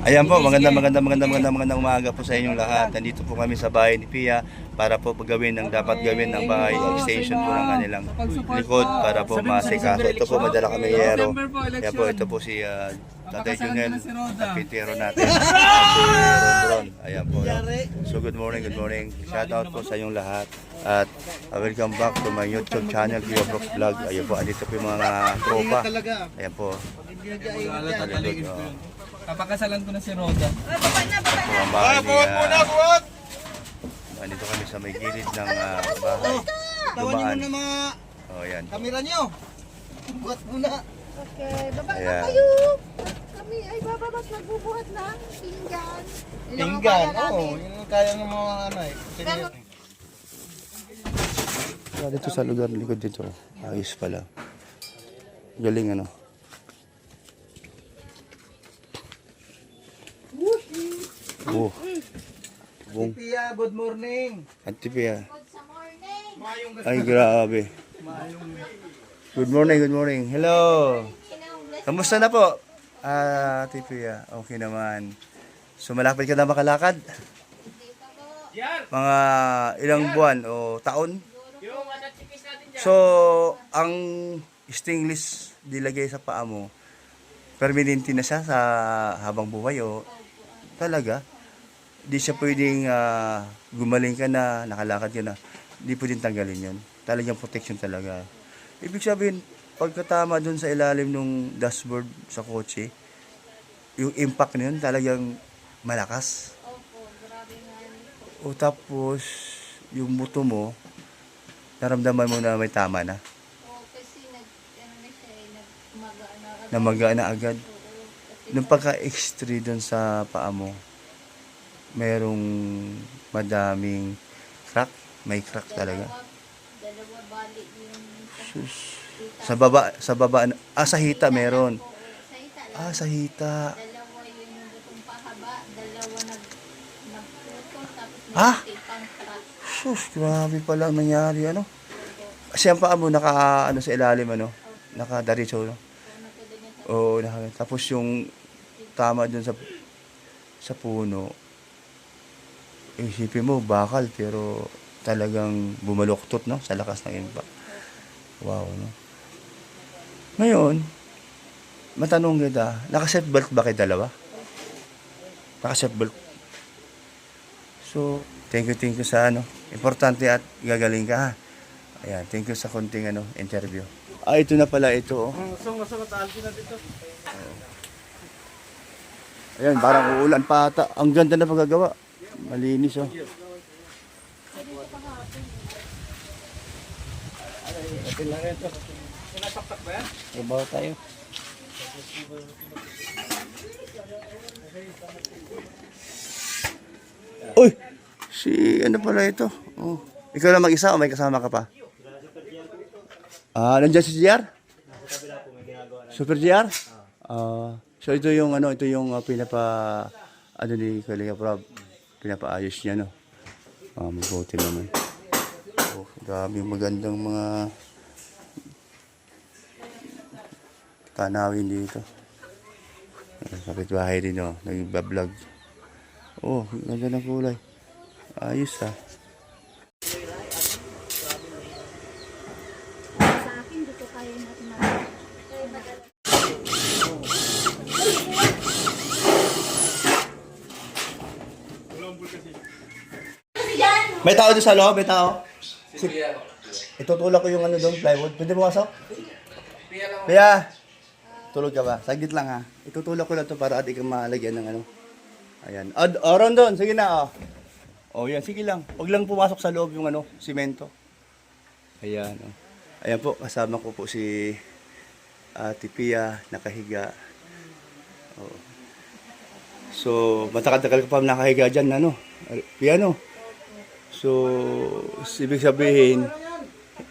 Ayan po, magandang umaga po sa inyong lahat. Nandito po kami sa bahay ni Pia para po gawin ang dapat gawin ng bahay extension po ng kanilang likod para po masikaso. Ito po, madala kami yero. Kaya po, ito po si Tatay Junel, kapitero natin. Si Ron. Ayan po. So good morning. Shout out po sa inyong lahat. At welcome back to my YouTube channel, Pia Brooks Vlog. Ayan po, andito po yung mga tropa. Ayan po. Kapakasalan ko na si Roda. Buwag! Nandito kami sa may gilid ng bahay. Tawan niyo muna mga yan. kamera niyo. Buhat muna. Okay, baba na Ayan. kayo. Kami ay bababas magbubuhat ng pinggan. Yun ang Pinggan, kaya oo. namin. Yun ang kaya ng mga ano eh. Pero, Dito sa lugar likod dito. Ayos pala. Galing ano. Oh. Bung. Pia, good morning. Auntie Pia. sa morning. Ay, grabe. Good morning. Hello. Kamusta na po? Ate Pia, okay naman. So, malapit ka na makalakad? Mga ilang buwan o taon? So, ang stainless dilagay sa paa mo, permanente na siya sa habang buhay o talaga? Di siya pwedeng gumaling ka na, nakalakad ka na. Di pwedeng tanggalin yun. Talagang protection talaga. Ibig sabihin, pagkatama dun sa ilalim ng dashboard sa kotse, yung impact na yun talagang malakas. O tapos, yung buto mo, naramdaman mo na may tama na. kasi Namagaan na agad. Nung pagka-extreme dun sa paa mo, merong madaming crack. May crack talaga. Dalawa bali yung Sus. Sa baba, sa hita meron. Sa hita. dalawa yun yung butong pahaba, dalawa nagputol tapos Ah? pang crack. Sus, grabe pala ang nangyari, ano? Kasi ang paa mo naka, sa ilalim, nakadiretso, no? Oo, tapos yung tama dun sa puno, isipin mo, bakal, pero talagang bumaluktot, no? Sa lakas ng impact. Wow, no? Ngayon, matanong kita, naka-seatbelt ba kayo dalawa? Naka-seatbelt. So, thank you sa importante at gagaling ka, ha? Ayan, thank you sa konting interview. Ito na pala ito, oh. Ayan, parang uulan pa ata. Ang ganda na pagkagawa. Malinis, oh. Ibaw tayo. Uy! Ano pala ito? Oh. Ikaw lang mag-isa o may kasama ka pa? Nandiyan si GR? Super GR? So ito yung ni Kalinga Prab. Pinapaayos niya, no? Mabuti naman. Oh, dami magandang mga tanawin dito. Kapitbahay din, oh. Nag-vlog. Oh, ganda ng kulay. Ayos, ah. Sa akin, dito kaya natin May tao doon sa loob, may tao. Itutulak ko yung doon, plywood. Pwede pumasok? Kaya, tulog ka ba? Saglit lang, ha. Itutulak ko lang to para at ikang malagyan ng Ayan. Ron doon, sige na, oh. Oh, yan, sige lang. Huwag lang pumasok sa loob yung simento. Ayan, oh. Ayan po, kasama ko po si Ate Pia, nakahiga. Oh. So, matagal-tagal ko pa nakahiga dyan, Pia, So, ibig sabihin,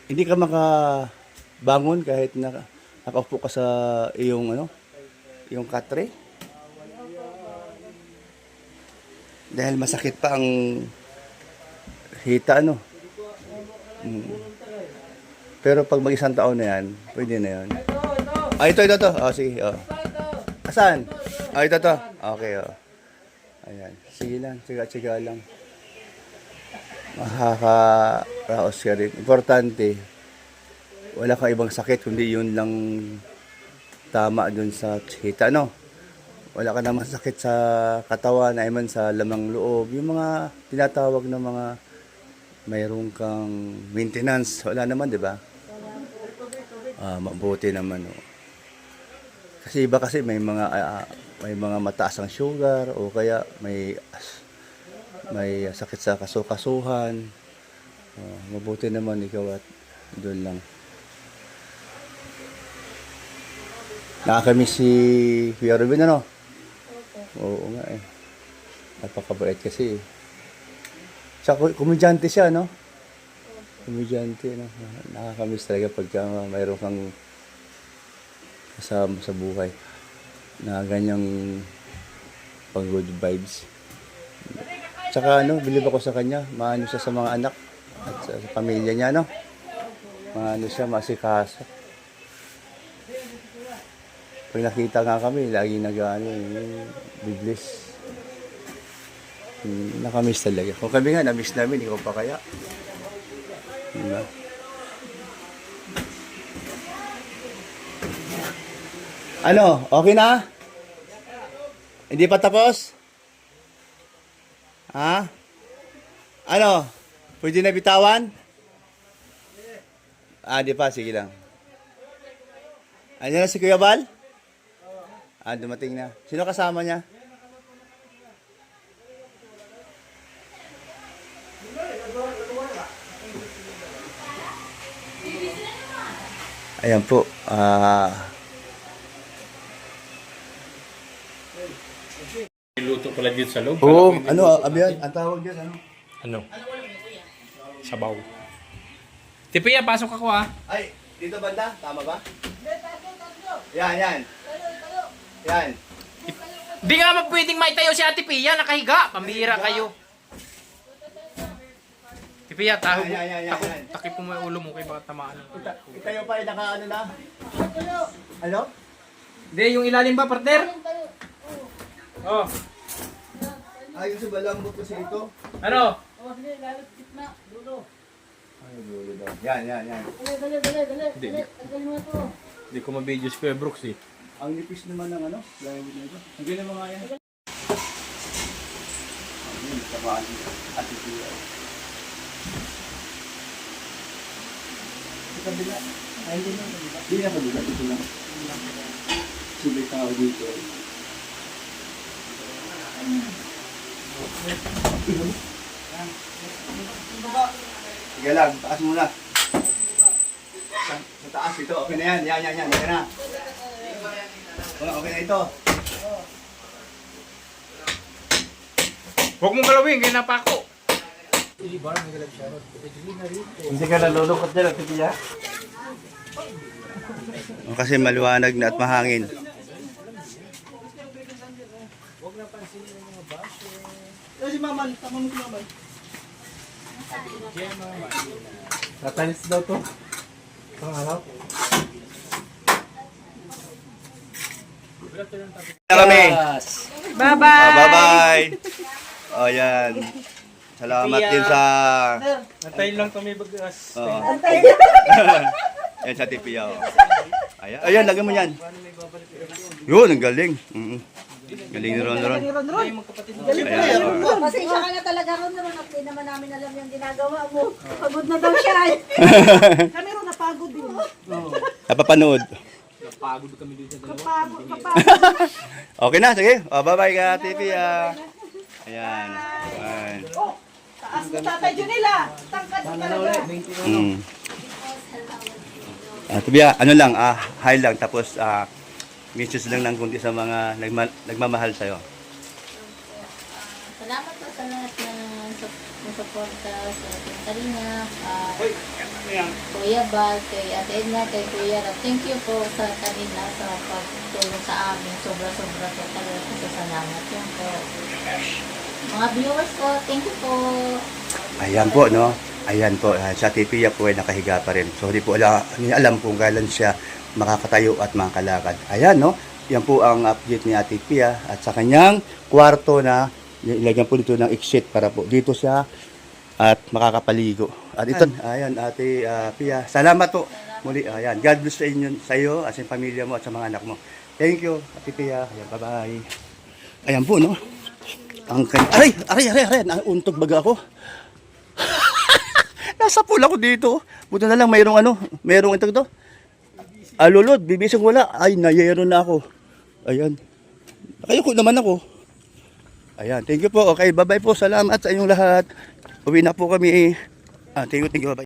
hindi ka makabangon kahit nakaupo ka sa iyong yung katre. Dahil masakit pa ang hita, Pero pag mag-isang taon na yan, pwede na yan. Ito. Sige. Asan? Ito to. Okay, oh. Ayan. Sige lang. Tsiga lang. Makaka-raos ka rin. Importante, wala kang ibang sakit, kundi yun lang tama dun sa chita, no? Wala ka namang sakit sa katawan, ay man sa lamang loob. Yung mga tinatawag na mga mayroong kang maintenance, wala naman, di ba? Mabuti naman, oh. Kasi iba kasi may mga mataas ang sugar o kaya may sakit sa kasukasuhan. Mabuti naman ikaw at doon lang. Nakakamiss si Kuya Ruben, ano? Oo nga eh. Napakabait kasi eh. Tsaka komedyante siya, no? Komedyante, no? Nakakamiss talaga pagka mayroon kang kasama sa buhay na ganyang pang good vibes. Tsaka bilib ako sa kanya, maano siya sa mga anak at sa pamilya niya, no? Maano siya, masikaso. Pag nakita nga kami, lagi biblis. Nakamiss talaga. Kung kami nga, namiss namin, ikaw pa kaya. Diba? Ano? Okay na? Hindi pa tapos? Ha? Ano? Pwede na bitawan? Di pa. Sige lang. Ano na si Kuya Bal? Dumating na. Sino kasama niya? Ayan po. Niluto pala dito sa loob. Oo. Abiyan? Ang tawag dyan, ano? Ano? Sabaw. Tipiya, pasok ako ah. Ay, dito banda? Tama ba? Yan. Yan. Di nga naman pwedeng maitayo si Ate Pia, nakahiga. Pambihira kayo. Tipiya, Yan. takip mo yung ulo mo kay baka tamaan. Itayo pa, naka-ano na? Ano? Hindi, yung ilalim ba, partner? Oh. Ayun sa balambot kasi ito. Ano? Ay, dulo daw. Yan. Hindi ko mabidyo si Kuya Brooks eh. Ang nipis naman ng ano? Plywood na ito. Ang ganda mga yan. Ayun, tamaan. Ate Pia. Sa kabila. Ay, hindi na kabila. Hindi na kabila. Ito lang. Sibay tao dito. Sige lang, taas muna. Sa taas ito, okay na yan. Yan. Okay na. Okay na ito. Huwag mong galawin, kaya napa ako. Hindi ka nalulungkot dyan, Ate Pia? Kasi maliwanag na at mahangin. Si Mamal, tama mo si Mamal. Tatanis daw to. Pang araw. Na kami. Bye-bye! Bye-bye. O yan. Salamat din sa... Natayin lang kami bagas. Oo. Yan sa Tipia. Oh. Ayan, lagyan mo yan. Yun, ang galing. Galing ni Ron. Ayan. Pasensya ka na talaga ron at di naman namin alam yung ginagawa mo. Pagod na daw siya. Kami ron napagod din. Napapanood. Napagod kami dito sa dalawa. Kapagod. Okay na, sige. Bye-bye ka, Tipia. Ayan. Ayan. Taas mo tatay Junila! Tangkad mo talaga! Tipia, ano lang, hi lang. Tapos, message lang ng kunti sa mga nagmamahal sa'yo. Salamat po sa lahat ng suporta sa Kalinga, Kuya Bal, kay Ate Edna, kay Kuya Rap. Thank you po sa kanila sa pagtulong sa amin. Sobra-sobra po talaga sa salamat yun po. Mga viewers ko, thank you po. Ayan po, no? Ayan po, sa Tipia po ay nakahiga pa rin. So, hindi po alam kung kailan siya makakatayo at makakalakad. Ayan, no? yan po ang update ni Ate Pia at sa kanyang kwarto na ilagyan po dito ng exit para po dito siya at makakapaligo. At ito, ayan Ate Pia, salamat po muli. Ayan, God bless sa iyo at sa pamilya mo at sa mga anak mo. Thank you Ate Pia. Ayan, bye-bye. Ayan po, no? Aray, nauntog baga ako. Nasa pool ako dito. Buto na lang mayroong ito to. Alulod, bibising wala. Ay, nayero na ako. Ayan. Nakayuko naman ako. Ayan, thank you po. Okay, bye-bye po. Salamat sa inyong lahat. Uwi na po kami. Thank you, bye-bye.